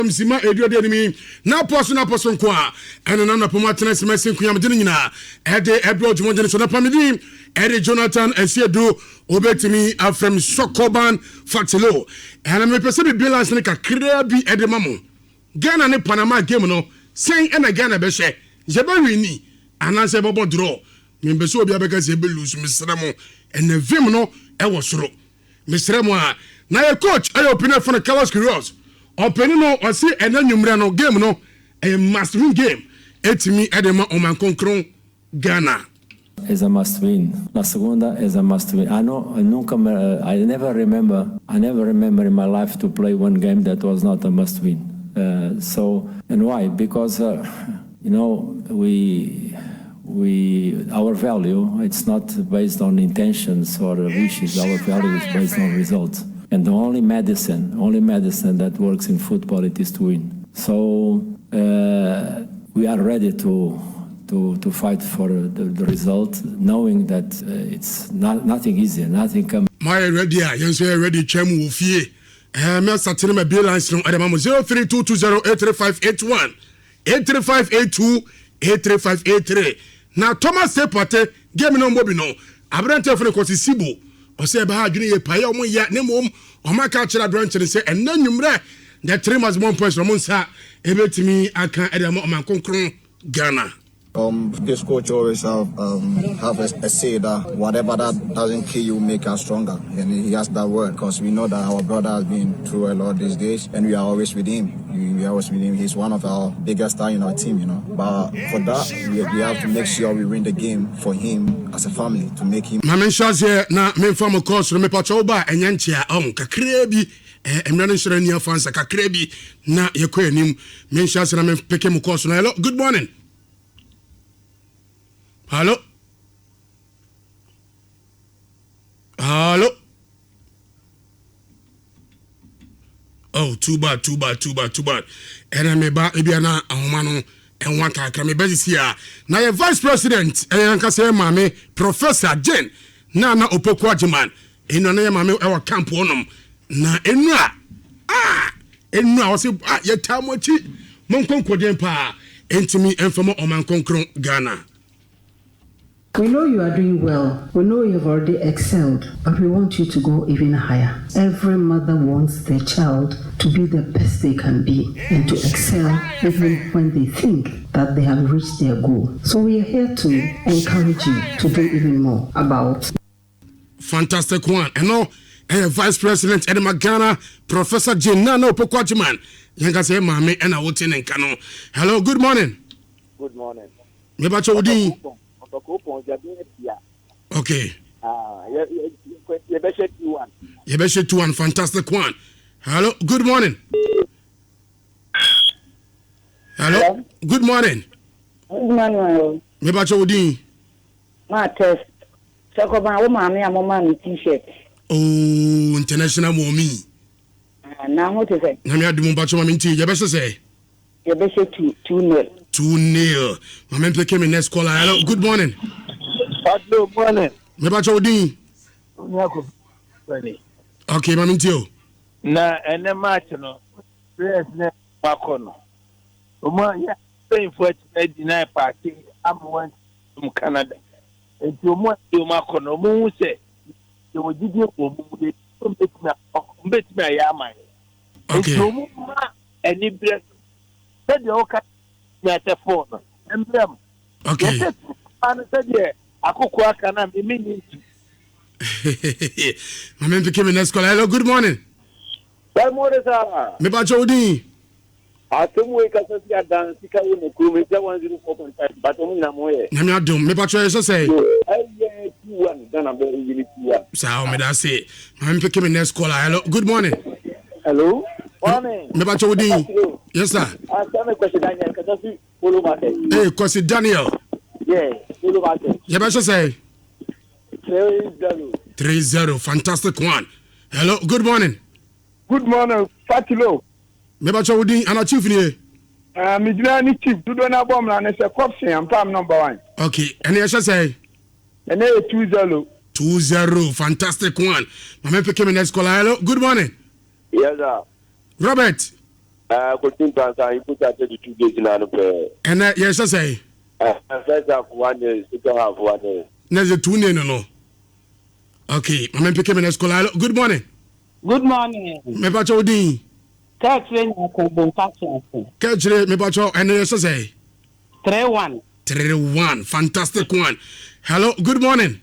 Mzima edio de mi na poso nko a ene na poma tena semese nkuya mde nyina ede ebro jumode so na pamidi ede Jonathan Esiedu obetimi afrem Sokoban Fatilo ene me pese bi balance ne kakra bi ede mamo Ghana ne Panama game no sen ena Ghana be hye je ba wini anase bobo draw me be so obi abeka se be lose misramo ene vim no e wo soro misramo a na ye coach ayo opinion for the Carlos Curios Openino or see an annumerano game no a must win game. Etimi Edema Oman Concron Ghana. Is a must win. La segunda is a must win. I never remember in my life to play one game that was not a must win. And why? Because our value, it's not based on intentions or wishes. Our value is based on results. And the only medicine that works in football, it is to win. So we are ready to fight for the result, knowing that it's nothing easy, nothing comes. My ready, yes, ready. Chemu Fie. Me starting my bill lines from Adamamo 03220-83581, 83582-83583. Now Thomas Sepate game no mobino. Abrante for the Sibo. Ose ba ha dwene ye paye omo ya ne mom o maka kira dronche se ena nwumre the 3 must 1 points from nsa ebetimi aka edemo o man konkron Ghana. This coach always have a say that whatever that doesn't kill you make us stronger, and he has that word because we know that our brother has been through a lot these days, and we are always with him. We are always with him. He's one of our biggest stars in our team, But for that, we have to make sure we win the game for him as a family to make him. Mamen shaze na memfamo course me pachoba enyanchia kakrebi emrane shire nia fansa kakrebi na yekọ anim men shaze na men peke mo course na. Hello, good morning. Hello. Oh, too bad. And me ba ebiana ahomano enwa kakra me bezisi a na ye vice president enka se mame Professor Jane na Opoku Ajiman eno na ye mame e wa camp onom na enu a wo se ye tamochi monkonkoden pa entimi enfamo omankonkron Ghana. We know you are doing well. We know you have already excelled, but we want you to go even higher. Every mother wants their child to be the best they can be and to excel even when they think that they have reached their goal. So we are here to encourage you to do even more about. Fantastic one. And now, Vice President Edema Ghana, Professor Jinana Opoku Ajiman. Yanga say mame and I wotin en kano. Hello, good morning. Good morning. Me ba chodi. Okay. You 2-1, fantastic one. Hello, good morning. Hello, good morning. Good morning. Me ba chodi. Ma test. Sokoban wo mama ya mama ni t-shirt. Oh, international mommy. Na what is it? Na me adu mo ba choma minti. You be say. You be say 2-0. 2-0. Mama peke me next caller. Hello, good morning. Good morning. Me ba chodi. Okay, mama ntio. Na ene match no. Yes na makono. Omo ya pay for it deny party am went from Canada. Enti omo e makono omo se e wogidi omo de mbetime ayaman. Okay. Enti omo ma eni bre se de oka na telephone emblem. Okay. An se de akoko aka na me mean. Mama became next caller. Hello, good morning. Good morning, sir. Me ba chodi. Atumwe kasasi ya dance ka woni krume 104.5 but omo na moye. Na me adom me ba choye so say. Aye 2-1 Ghana be really 2-1. Sa o me da say. Mama became next caller. Hello, good morning. Hello. Morning. Me ba chodi. Yes sir. Asame kwesi Daniel kasasi follow market. Hey, kwesi Daniel. Yeah, follow market. You ba so say. 3-0, fantastic one. Hello, good morning. Good morning, Fatilo. Me ba chodi ana chief ni. Me jina ni chief do na bom na se corruption am pam number 1. Okay, and you say. And 2-0. 2-0, fantastic one. Mama peke me next caller. Hello, good morning. Yes sir. Robert. Continue to answer. You put that 2 days in an affair. And yes, I say. First half 1 day, second half 1 day. There's a 2 no. Okay, I'm picking a school. Good morning. Good morning. Me bacho din. Catch me bacho and yes, I say. 3-1. 3-1. Fantastic one. Hello, good morning.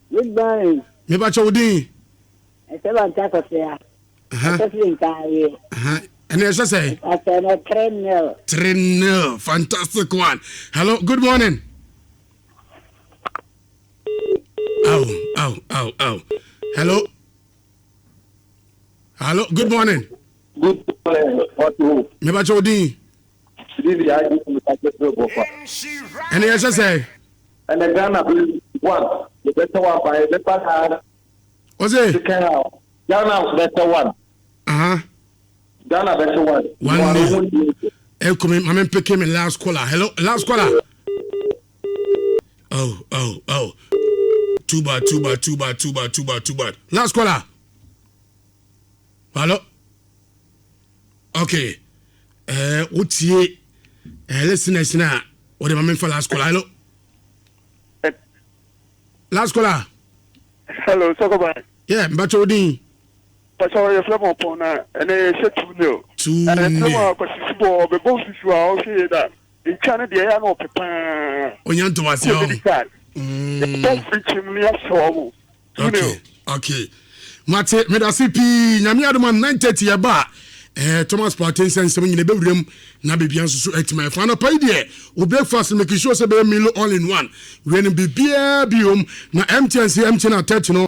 Good morning. Me bacho din. I said I'm here. And yes, I say. 3-0. 3-0. Fantastic one. Hello, good morning. Oh. Hello. Hello, good morning. Good morning. Fatilo. Me bacho din. And yes, I say. And the Ghana one. The better one by the better. What's it? Ghana better one. Ghana better one. 1-0. I'm picking my last caller. Hello, last caller. Oh. Too bad. Last caller. Hello. Okay. What's ye? Listen now. What am I meant for last caller? Hello. Last caller. Hello, Sokoban. Yeah, Mbacho Din. But sorry, if I'm upon and they said 2-0. 2-0. And the boss is all say that in Canada, they are not prepared. Onyanto was young. Okay. Mate, medasi pi, nyami aduman 9:30 yaba. Thomas Partey sense when you bedroom na bibia so etima fa na pai de o breakfast make sure say be meal all in one when be biom na MTN na 30 no